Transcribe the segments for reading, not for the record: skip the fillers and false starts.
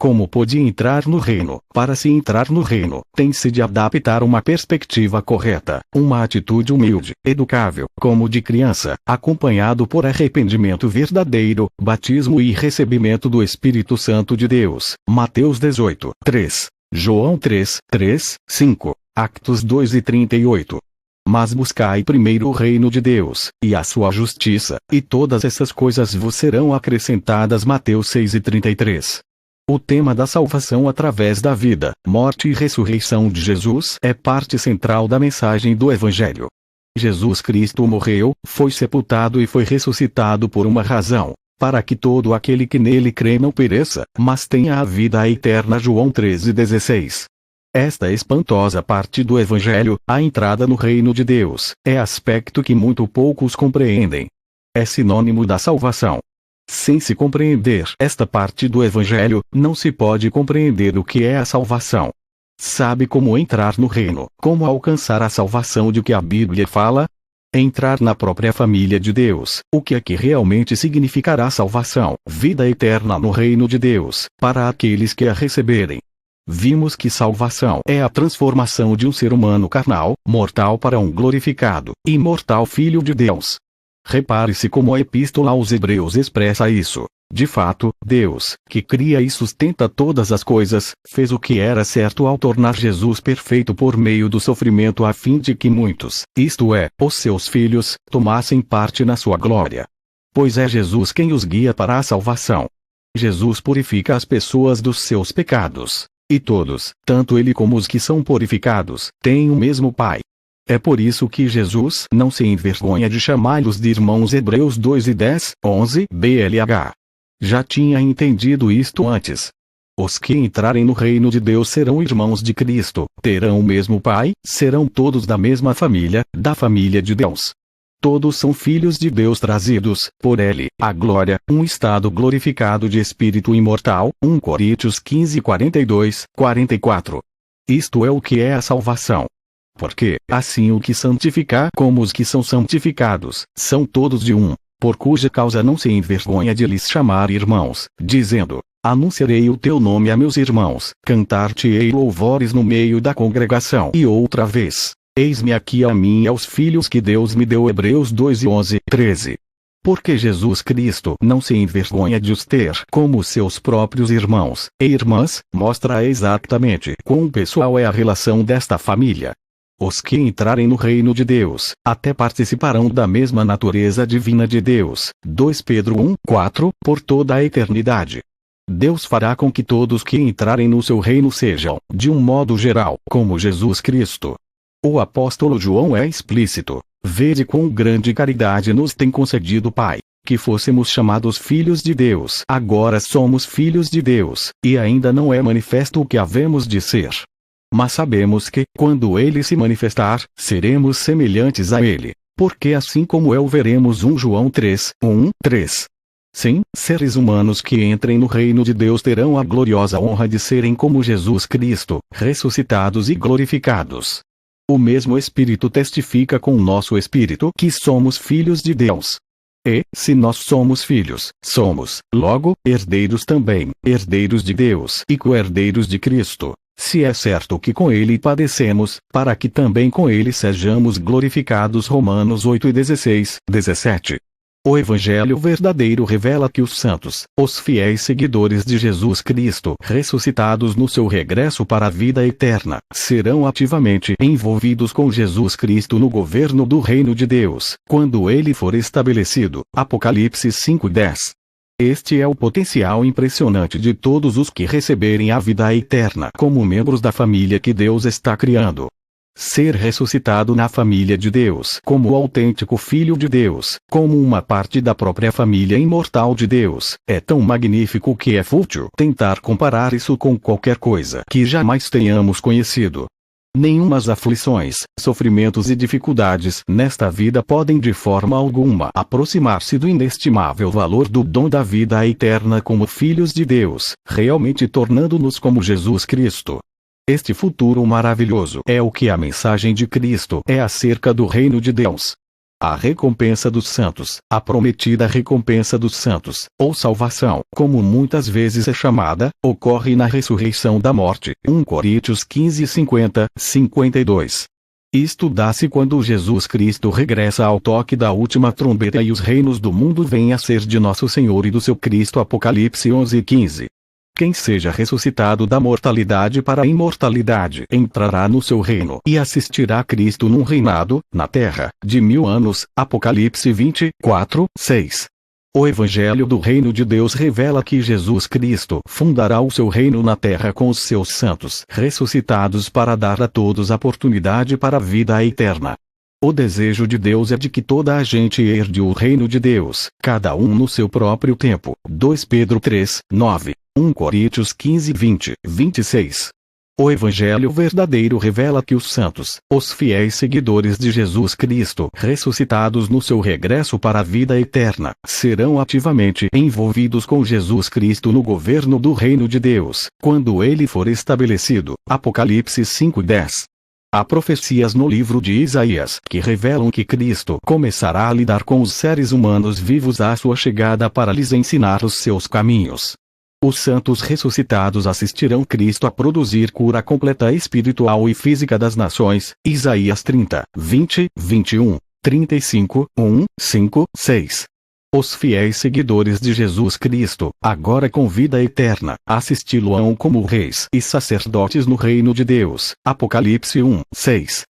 Como pôde entrar no reino? Para se entrar no reino, tem-se de adaptar uma perspectiva correta, uma atitude humilde, educável, como de criança, acompanhado por arrependimento verdadeiro, batismo e recebimento do Espírito Santo de Deus. Mateus 18, 3. João 3, 3, 5. Actos 2 e 38. Mas buscai primeiro o reino de Deus, e a sua justiça, e todas essas coisas vos serão acrescentadas. Mateus 6 e 33. O tema da salvação através da vida, morte e ressurreição de Jesus é parte central da mensagem do Evangelho. Jesus Cristo morreu, foi sepultado e foi ressuscitado por uma razão, para que todo aquele que nele crê não pereça, mas tenha a vida eterna. João 13,16. Esta espantosa parte do Evangelho, a entrada no reino de Deus, é aspecto que muito poucos compreendem. É sinônimo da salvação. Sem se compreender esta parte do Evangelho, não se pode compreender o que é a salvação. Sabe como entrar no reino, como alcançar a salvação de que a Bíblia fala? Entrar na própria família de Deus, o que é que realmente significará salvação, vida eterna no reino de Deus, para aqueles que a receberem. Vimos que salvação é a transformação de um ser humano carnal, mortal para um glorificado, imortal Filho de Deus. Repare-se como a Epístola aos Hebreus expressa isso. De fato, Deus, que cria e sustenta todas as coisas, fez o que era certo ao tornar Jesus perfeito por meio do sofrimento a fim de que muitos, isto é, os seus filhos, tomassem parte na sua glória. Pois é Jesus quem os guia para a salvação. Jesus purifica as pessoas dos seus pecados. E todos, tanto ele como os que são purificados, têm o mesmo Pai. É por isso que Jesus não se envergonha de chamá-los de irmãos. Hebreus 2 e 10, 11, BLH. Já tinha entendido isto antes. Os que entrarem no reino de Deus serão irmãos de Cristo, terão o mesmo Pai, serão todos da mesma família, da família de Deus. Todos são filhos de Deus trazidos, por Ele, à glória, um estado glorificado de espírito imortal. 1 Coríntios 15, 42, 44. Isto é o que é a salvação. Porque, assim o que santifica como os que são santificados, são todos de um, por cuja causa não se envergonha de lhes chamar irmãos, dizendo: anunciarei o teu nome a meus irmãos, cantar-te-ei louvores no meio da congregação. E outra vez: eis-me aqui a mim e aos filhos que Deus me deu. Hebreus 2 e 11, 13. Porque Jesus Cristo não se envergonha de os ter como seus próprios irmãos e irmãs, mostra exatamente quão pessoal é a relação desta família. Os que entrarem no reino de Deus, até participarão da mesma natureza divina de Deus. 2 Pedro 1, 4, por toda a eternidade. Deus fará com que todos que entrarem no seu reino sejam, de um modo geral, como Jesus Cristo. O apóstolo João é explícito: vede quão grande caridade nos tem concedido o Pai, que fôssemos chamados filhos de Deus. Agora somos filhos de Deus, e ainda não é manifesto o que havemos de ser. Mas sabemos que, quando Ele se manifestar, seremos semelhantes a Ele, porque assim como é o veremos. 1 João 3, 1, 3. Sim, seres humanos que entrem no reino de Deus terão a gloriosa honra de serem como Jesus Cristo, ressuscitados e glorificados. O mesmo Espírito testifica com o nosso espírito que somos filhos de Deus. E, se nós somos filhos, somos, logo, herdeiros também, herdeiros de Deus e co-herdeiros de Cristo. Se é certo que com Ele padecemos, para que também com Ele sejamos glorificados. Romanos 8 e 16, 17. O Evangelho verdadeiro revela que os santos, os fiéis seguidores de Jesus Cristo, ressuscitados no seu regresso para a vida eterna, serão ativamente envolvidos com Jesus Cristo no governo do reino de Deus, quando ele for estabelecido. Apocalipse 5 e 10. Este é o potencial impressionante de todos os que receberem a vida eterna como membros da família que Deus está criando. Ser ressuscitado na família de Deus como o autêntico Filho de Deus, como uma parte da própria família imortal de Deus, é tão magnífico que é fútil tentar comparar isso com qualquer coisa que jamais tenhamos conhecido. Nenhumas aflições, sofrimentos e dificuldades nesta vida podem de forma alguma aproximar-se do inestimável valor do dom da vida eterna como filhos de Deus, realmente tornando-nos como Jesus Cristo. Este futuro maravilhoso é o que a mensagem de Cristo é acerca do reino de Deus. A recompensa dos santos, a prometida recompensa dos santos, ou salvação, como muitas vezes é chamada, ocorre na ressurreição da morte. 1 Coríntios 15, 50, 52. Isto dá-se quando Jesus Cristo regressa ao toque da última trombeta e os reinos do mundo vêm a ser de nosso Senhor e do seu Cristo. Apocalipse 11, 15. Quem seja ressuscitado da mortalidade para a imortalidade entrará no seu reino e assistirá a Cristo num reinado, na terra, de 1000 anos. Apocalipse 24, 6. O Evangelho do Reino de Deus revela que Jesus Cristo fundará o seu reino na terra com os seus santos ressuscitados para dar a todos a oportunidade para a vida eterna. O desejo de Deus é de que toda a gente herde o reino de Deus, cada um no seu próprio tempo. 2 Pedro 3, 9. 1 Coríntios 15, 20, 26. O Evangelho verdadeiro revela que os santos, os fiéis seguidores de Jesus Cristo, ressuscitados no seu regresso para a vida eterna, serão ativamente envolvidos com Jesus Cristo no governo do reino de Deus, quando ele for estabelecido. Apocalipse 5, 10. Há profecias no livro de Isaías que revelam que Cristo começará a lidar com os seres humanos vivos à sua chegada para lhes ensinar os seus caminhos. Os santos ressuscitados assistirão Cristo a produzir cura completa espiritual e física das nações. Isaías 30, 20, 21, 35, 1, 5, 6. Os fiéis seguidores de Jesus Cristo, agora com vida eterna, assisti-lo-ão como reis e sacerdotes no reino de Deus. Apocalipse 1, 6.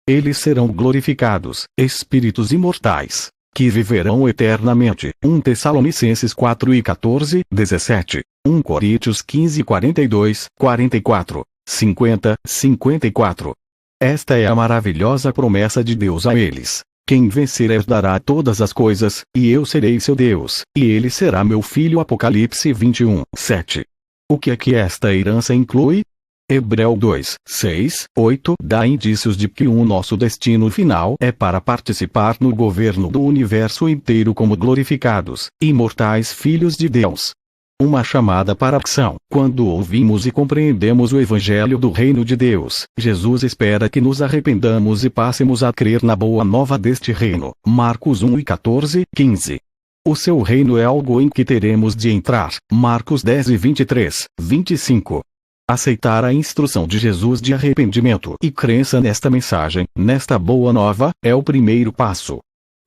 Eles serão glorificados, espíritos imortais, que viverão eternamente. 1 Tessalonicenses 4 e 14, 17. 1 Coríntios 15, 42, 44, 50, 54. Esta é a maravilhosa promessa de Deus a eles. Quem vencer herdará todas as coisas, e eu serei seu Deus, e ele será meu filho. Apocalipse 21, 7. O que é que esta herança inclui? Hebreu 2, 6, 8 dá indícios de que o nosso destino final é para participar no governo do universo inteiro como glorificados, imortais filhos de Deus. Uma chamada para a ação. Quando ouvimos e compreendemos o Evangelho do Reino de Deus, Jesus espera que nos arrependamos e passemos a crer na boa nova deste reino. Marcos 1 e 14, 15. O seu reino é algo em que teremos de entrar. Marcos 10 e 23, 25. Aceitar a instrução de Jesus de arrependimento e crença nesta mensagem, nesta boa nova, é o primeiro passo.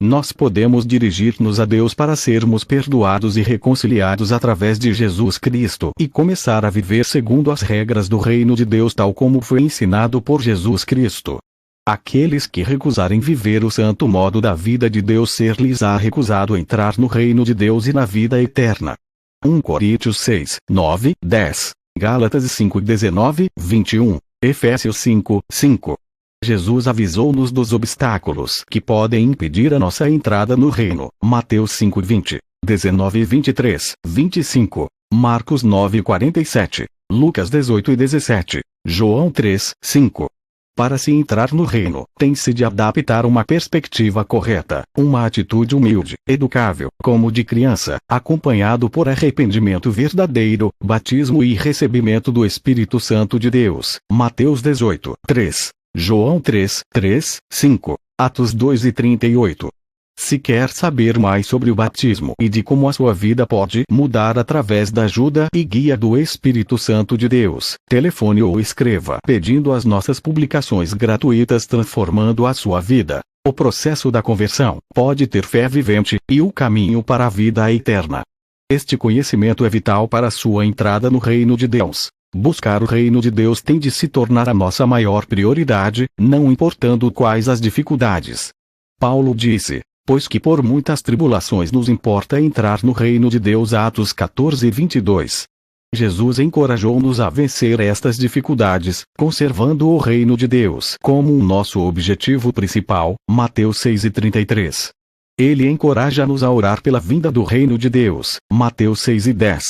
Nós podemos dirigir-nos a Deus para sermos perdoados e reconciliados através de Jesus Cristo e começar a viver segundo as regras do reino de Deus tal como foi ensinado por Jesus Cristo. Aqueles que recusarem viver o santo modo da vida de Deus ser-lhes-á recusado entrar no reino de Deus e na vida eterna. 1 Coríntios 6, 9, 10, Gálatas 5, 19, 21, Efésios 5, 5. Jesus avisou-nos dos obstáculos que podem impedir a nossa entrada no reino. Mateus 5, 20, 19 e 23, 25, Marcos 9, 47, Lucas 18 e 17, João 3, 5. Para se entrar no reino, tem-se de adaptar uma perspectiva correta, uma atitude humilde, educável, como de criança, acompanhado por arrependimento verdadeiro, batismo e recebimento do Espírito Santo de Deus. Mateus 18, 3. João 3, 3, 5, Atos 2 e 38. Se quer saber mais sobre o batismo e de como a sua vida pode mudar através da ajuda e guia do Espírito Santo de Deus, telefone ou escreva pedindo as nossas publicações gratuitas transformando a sua vida. O processo da conversão pode ter fé vivente e o caminho para a vida eterna. Este conhecimento é vital para a sua entrada no reino de Deus. Buscar o reino de Deus tem de se tornar a nossa maior prioridade, não importando quais as dificuldades. Paulo disse, pois que por muitas tribulações nos importa entrar no reino de Deus. Atos 14, 22. Jesus encorajou-nos a vencer estas dificuldades, conservando o reino de Deus como o nosso objetivo principal. Mateus 6 e 33. Ele encoraja-nos a orar pela vinda do reino de Deus. Mateus 6 e 10.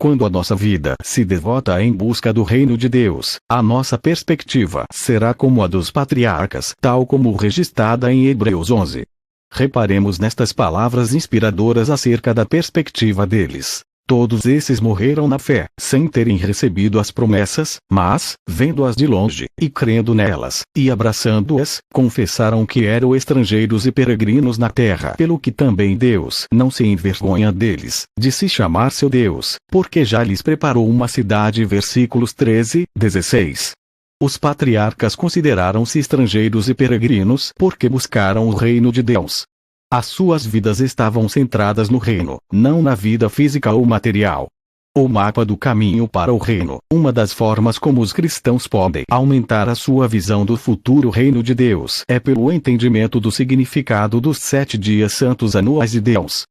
Quando a nossa vida se devota em busca do reino de Deus, a nossa perspectiva será como a dos patriarcas, tal como registrada em Hebreus 11. Reparemos nestas palavras inspiradoras acerca da perspectiva deles. Todos esses morreram na fé, sem terem recebido as promessas, mas, vendo-as de longe, e crendo nelas, e abraçando-as, confessaram que eram estrangeiros e peregrinos na terra. Pelo que também Deus não se envergonha deles, de se chamar seu Deus, porque já lhes preparou uma cidade. Versículos 13, 16. Os patriarcas consideraram-se estrangeiros e peregrinos porque buscaram o reino de Deus. As suas vidas estavam centradas no reino, não na vida física ou material. O mapa do caminho para o reino, uma das formas como os cristãos podem aumentar a sua visão do futuro reino de Deus, é pelo entendimento do significado dos 7 dias santos anuais de Deus.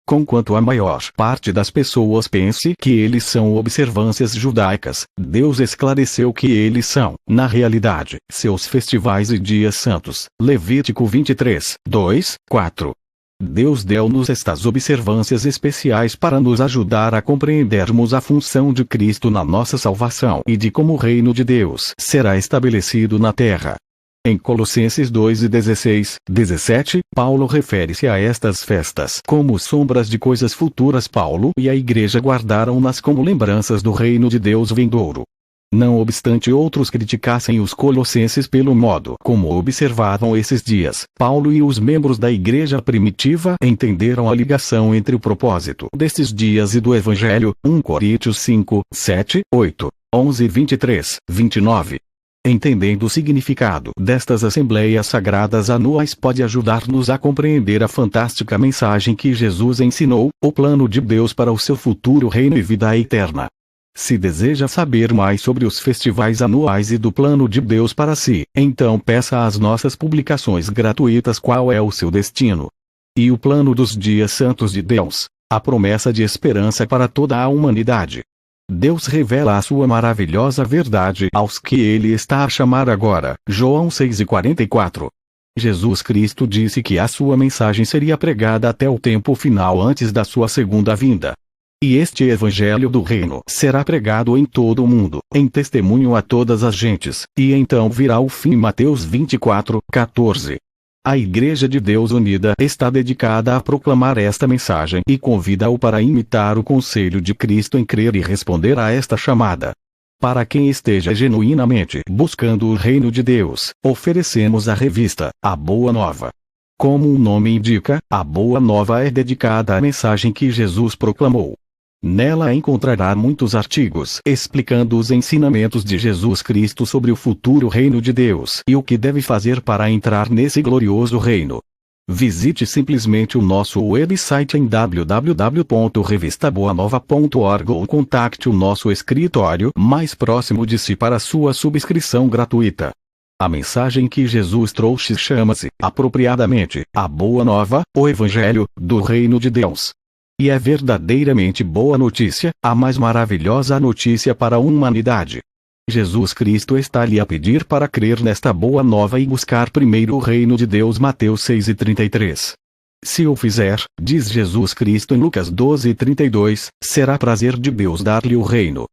Conquanto a maior parte das pessoas pense que eles são observâncias judaicas, Deus esclareceu que eles são, na realidade, seus festivais e dias santos. Levítico 23, 2, 4. Deus deu-nos estas observâncias especiais para nos ajudar a compreendermos a função de Cristo na nossa salvação e de como o reino de Deus será estabelecido na terra. Em Colossenses 2 e 16, 17, Paulo refere-se a estas festas como sombras de coisas futuras. Paulo e a igreja guardaram-nas como lembranças do reino de Deus vindouro. Não obstante outros criticassem os colossenses pelo modo como observavam esses dias, Paulo e os membros da igreja primitiva entenderam a ligação entre o propósito destes dias e do Evangelho. 1 Coríntios 5, 7, 8, 11 23, 29. Entendendo o significado destas assembleias sagradas anuais pode ajudar-nos a compreender a fantástica mensagem que Jesus ensinou, o plano de Deus para o seu futuro reino e vida eterna. Se deseja saber mais sobre os festivais anuais e do plano de Deus para si, então peça às nossas publicações gratuitas qual é o seu destino. E o plano dos dias santos de Deus, a promessa de esperança para toda a humanidade. Deus revela a sua maravilhosa verdade aos que ele está a chamar agora. João 6:44. Jesus Cristo disse que a sua mensagem seria pregada até o tempo final antes da sua segunda vinda. E este evangelho do reino será pregado em todo o mundo, em testemunho a todas as gentes, e então virá o fim. Mateus 24:14. A Igreja de Deus Unida está dedicada a proclamar esta mensagem e convida-o para imitar o conselho de Cristo em crer e responder a esta chamada. Para quem esteja genuinamente buscando o reino de Deus, oferecemos a revista, A Boa Nova. Como o nome indica, a Boa Nova é dedicada à mensagem que Jesus proclamou. Nela encontrará muitos artigos explicando os ensinamentos de Jesus Cristo sobre o futuro reino de Deus e o que deve fazer para entrar nesse glorioso reino. Visite simplesmente o nosso website em www.revistaboanova.org ou contacte o nosso escritório mais próximo de si para sua subscrição gratuita. A mensagem que Jesus trouxe chama-se, apropriadamente, a Boa Nova, o Evangelho do Reino de Deus. E é verdadeiramente boa notícia, a mais maravilhosa notícia para a humanidade. Jesus Cristo está lhe a pedir para crer nesta boa nova e buscar primeiro o reino de Deus. Mateus 6:33. Se o fizer, diz Jesus Cristo em Lucas 12:32, será prazer de Deus dar-lhe o reino.